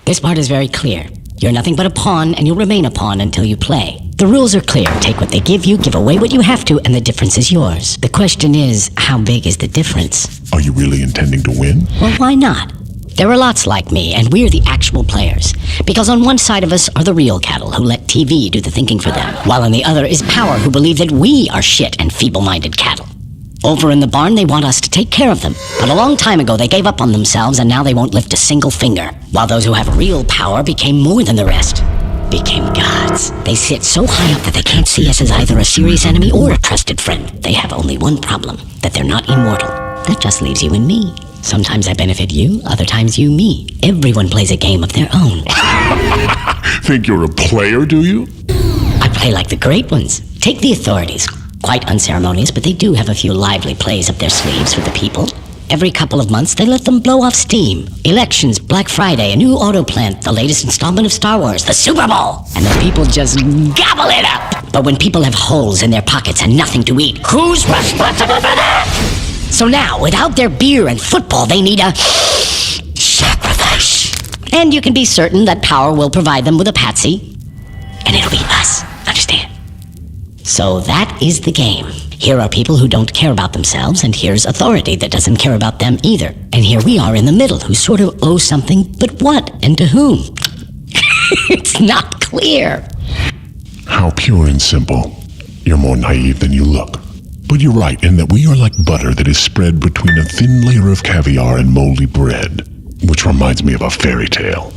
This part is very clear. You're nothing but a pawn, and you'll remain a pawn until you play. The rules are clear. Take what they give you, give away what you have to, and the difference is yours. The question is, how big is the difference? Are you really intending to win? Well, why not? There are lots like me, and we're the actual players. Because on one side of us are the real cattle who let TV do the thinking for them, while on the other is power who believe that we are shit and feeble-minded cattle. Over in the barn, they want us to take care of them. But a long time ago, they gave up on themselves, and now they won't lift a single finger. While those who have real power became more than the rest. Became gods. They sit so high up that they can't see us as either a serious enemy or a trusted friend. They have only one problem, that they're not immortal. That just leaves you and me. Sometimes I benefit you, other times you me. Everyone plays a game of their own. Think you're a player, do you? I play like the great ones. Take the authorities. Quite unceremonious, but they do have a few lively plays up their sleeves for the people. Every couple of months, they let them blow off steam. Elections, Black Friday, a new auto plant, the latest installment of Star Wars, the Super Bowl. And the people just gobble it up. But when people have holes in their pockets and nothing to eat, who's responsible for that? So now, without their beer and football, they need a sacrifice. And you can be certain that power will provide them with a patsy. And it'll be us. Understand? So that is the game. Here are people who don't care about themselves, and here's authority that doesn't care about them either. And here we are in the middle, who sort of owe something, but what and to whom? It's not clear. How pure and simple. You're more naive than you look. But you're right in that we are like butter that is spread between a thin layer of caviar and moldy bread, which reminds me of a fairy tale.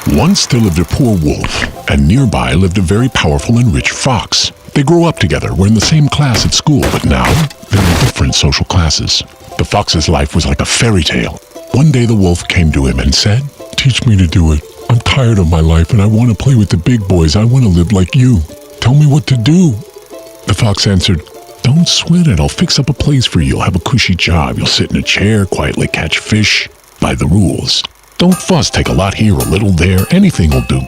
Once there lived a poor wolf, and nearby lived a very powerful and rich fox. They grow up together, were in the same class at school, but now they're in different social classes. The fox's life was like a fairy tale. One day the wolf came to him and said, "Teach me to do it. I'm tired of my life and I want to play with the big boys. I want to live like you. Tell me what to do." The fox answered, "Don't sweat it. I'll fix up a place for you. You'll have a cushy job. You'll sit in a chair, quietly catch fish. By the rules. Don't fuss. Take a lot here, a little there. Anything will do."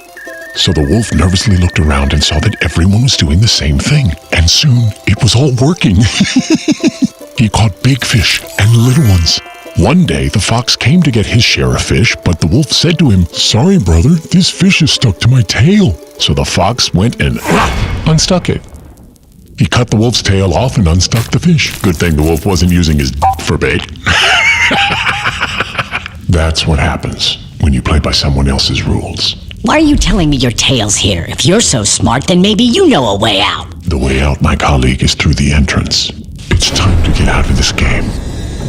So the wolf nervously looked around and saw that everyone was doing the same thing. And soon, it was all working. He caught big fish and little ones. One day, the fox came to get his share of fish, but the wolf said to him, "Sorry, brother, this fish is stuck to my tail." So the fox went and unstuck it. He cut the wolf's tail off and unstuck the fish. Good thing the wolf wasn't using his for bait. That's what happens when you play by someone else's rules. Why are you telling me your tale's here? If you're so smart, then maybe you know a way out. The way out, my colleague, is through the entrance. It's time to get out of this game.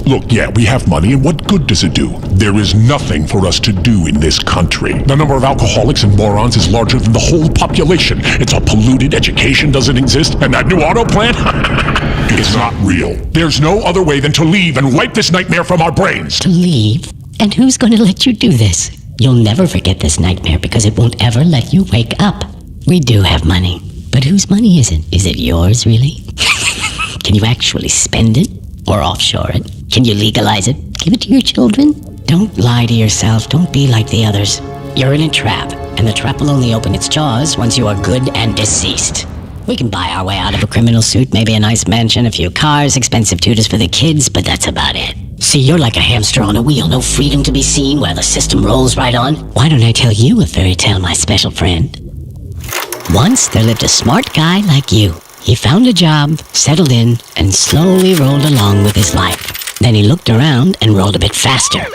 Look, yeah, we have money, and what good does it do? There is nothing for us to do in this country. The number of alcoholics and morons is larger than the whole population. It's all polluted, education doesn't exist, and that new auto plant? It's not real. There's no other way than to leave and wipe this nightmare from our brains. To leave? And who's going to let you do this? You'll never forget this nightmare because it won't ever let you wake up. We do have money, but whose money is it? Is it yours, really? Can you actually spend it? Or offshore it? Can you legalize it? Give it to your children? Don't lie to yourself. Don't be like the others. You're in a trap, and the trap will only open its jaws once you are good and deceased. We can buy our way out of a criminal suit, maybe a nice mansion, a few cars, expensive tutors for the kids, but that's about it. See, you're like a hamster on a wheel, no freedom to be seen while the system rolls right on. Why don't I tell you a fairy tale, my special friend? Once there lived a smart guy like you. He found a job, settled in, and slowly rolled along with his life. Then he looked around and rolled a bit faster.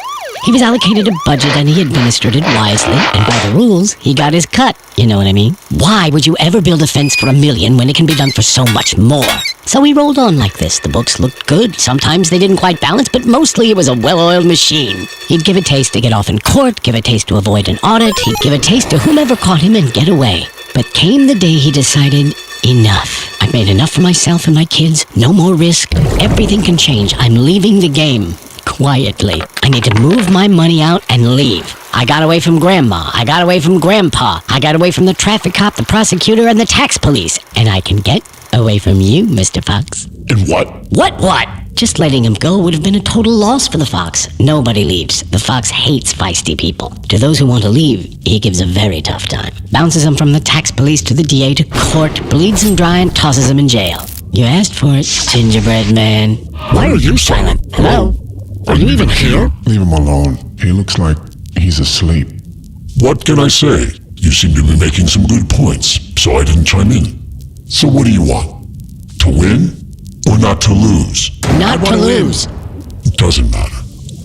He was allocated a budget and he administered it wisely, and by the rules, he got his cut. You know what I mean? Why would you ever build a fence for $1 million when it can be done for so much more? So he rolled on like this. The books looked good. Sometimes they didn't quite balance, but mostly it was a well-oiled machine. He'd give a taste to get off in court, give a taste to avoid an audit, he'd give a taste to whomever caught him and get away. But came the day he decided, enough. I've made enough for myself and my kids. No more risk. Everything can change. I'm leaving the game. Quietly. I need to move my money out and leave. I got away from Grandma. I got away from Grandpa. I got away from the traffic cop, the prosecutor, and the tax police. And I can get away from you, Mr. Fox. And what? What? Just letting him go would have been a total loss for the fox. Nobody leaves. The fox hates feisty people. To those who want to leave, he gives a very tough time. Bounces them from the tax police to the DA to court, bleeds them dry, and tosses them in jail. You asked for it, gingerbread man. Why are you silent? Hello? Are you even here? Leave him alone. He looks like He's asleep. What can I say? You seem to be making some good points, so I didn't chime in. So what do you want? To win or not to lose? Not to lose. It doesn't matter.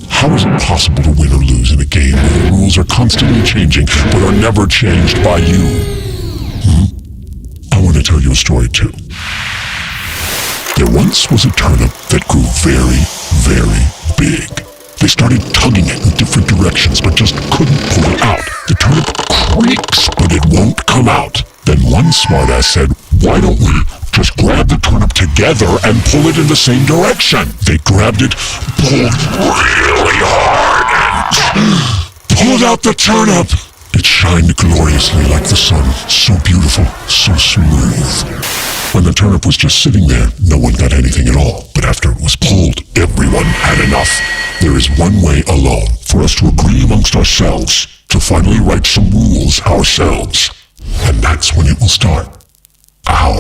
How is it possible to win or lose in a game where the rules are constantly changing but are never changed by you? I want to tell you a story too. There once was a turnip that grew very, very big. They started tugging it in different directions but just couldn't pull it out. The turnip creaks but it won't come out. Then one smartass said, why don't we just grab the turnip together and pull it in the same direction? They grabbed it, pulled really hard, and pulled out the turnip. It shined gloriously like the sun, so beautiful, so smooth. When the turnip was just sitting there, no one got anything at all. But after it was pulled, everyone had enough. There is one way alone for us to agree amongst ourselves to finally write some rules ourselves. And that's when it will start. Our